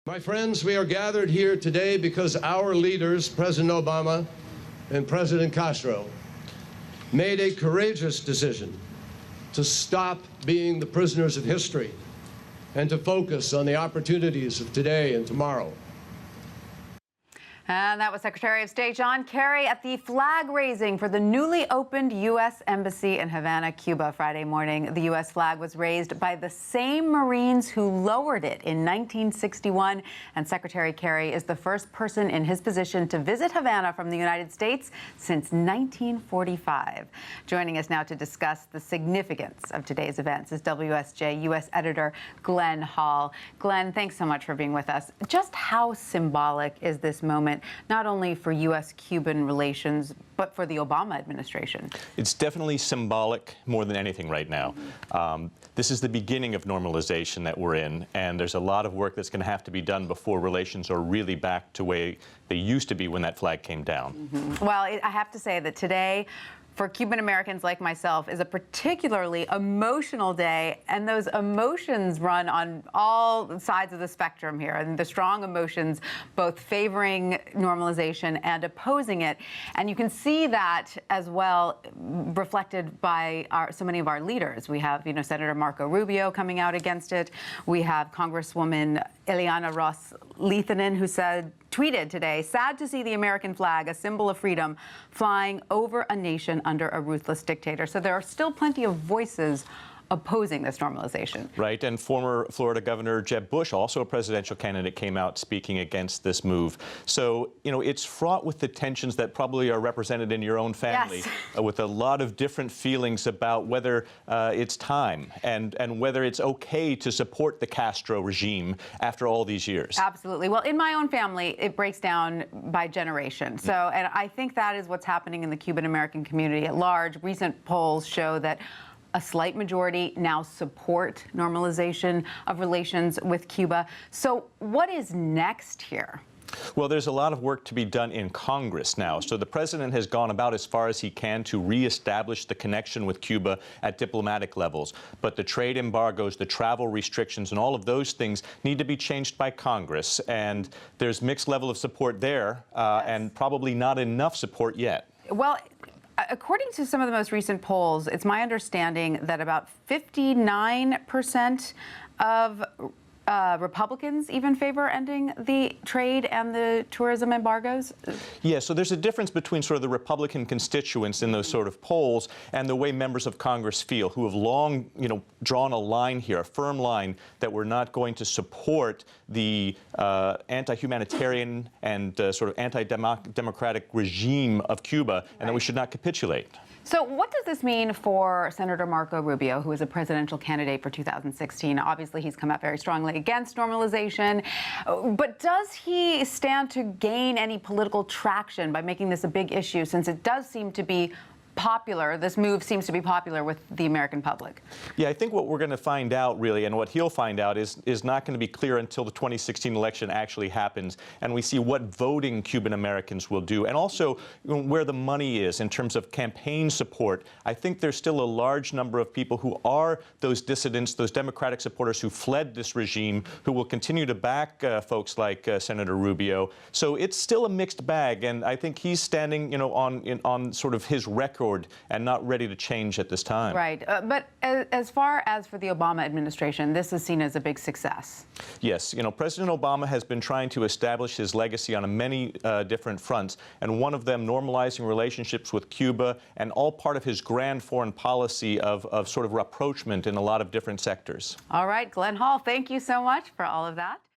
My friends, we are gathered here today because our leaders, President Obama and President Castro, made a courageous decision to stop being the prisoners of history and to focus on the opportunities of today and tomorrow. And that was Secretary of State John Kerry at the flag raising for the newly opened U.S. Embassy in Havana, Cuba, Friday morning. The U.S. flag was raised by the same Marines who lowered it in 1961. And Secretary Kerry is the first person in his position to visit Havana from the United States since 1945. Joining us now to discuss the significance of today's events is WSJ U.S. editor Glenn Hall. Glenn, thanks so much for being with us. Just how symbolic is this moment, not only for U.S.-Cuban relations, but for the Obama administration? It's definitely symbolic more than anything right now. This is the beginning of normalization that we're in, and there's a lot of work that's going to have to be done before relations are really back to where they used to be when that flag came down. Well, I have to say that today, for Cuban Americans like myself, is a particularly emotional day, and those emotions run on all sides of the spectrum here, and the strong emotions both favoring normalization and opposing it. And you can see that as well reflected by so many of our leaders. We have, Senator Marco Rubio coming out against it. We have Congresswoman Ileana Ros-Lehtinen, who tweeted today, "Sad to see the American flag, a symbol of freedom, flying over a nation under a ruthless dictator." So there are still plenty of voices opposing this normalization. Right, and former Florida Governor Jeb Bush, also a presidential candidate, came out speaking against this move. So, it's fraught with the tensions that probably are represented in your own family, yes. With a lot of different feelings about whether it's time and whether it's okay to support the Castro regime after all these years. Absolutely. Well, in my own family, it breaks down by generation. So, and I think that is what's happening in the Cuban American community at large. Recent polls show that a slight majority now support normalization of relations with Cuba. So what is next here? Well, there's a lot of work to be done in Congress now. So the president has gone about as far as he can to reestablish the connection with Cuba at diplomatic levels. But the trade embargoes, the travel restrictions, and all of those things need to be changed by Congress. And there's mixed level of support there, Yes. and probably not enough support yet. Well, according to some of the most recent polls, it's my understanding that about 59% of Republicans even favor ending the trade and the tourism embargoes? Yeah, so there's a difference between sort of the Republican constituents in those sort of polls and the way members of Congress feel, who have long, drawn a line here, a firm line, that we're not going to support the anti-humanitarian and sort of anti-democratic regime of Cuba, and that we should not capitulate. So what does this mean for Senator Marco Rubio, who is a presidential candidate for 2016? Obviously, he's come out very strongly against normalization. But does he stand to gain any political traction by making this a big issue, since it does seem to be popular? This move seems to be popular with the American public. Yeah, I think what we're going to find out, really, and what he'll find out is not going to be clear until the 2016 election actually happens, and we see what voting Cuban Americans will do, and also where the money is in terms of campaign support. I think there's still a large number of people who are those dissidents, those Democratic supporters who fled this regime, who will continue to back folks like Senator Rubio. So it's still a mixed bag, and I think he's standing, on sort of his record and not ready to change at this time. Right. But as far as for the Obama administration, this is seen as a big success. Yes. President Obama has been trying to establish his legacy on many different fronts, and one of them normalizing relationships with Cuba, and all part of his grand foreign policy of sort of rapprochement in a lot of different sectors. All right, Glenn Hall, thank you so much for all of that.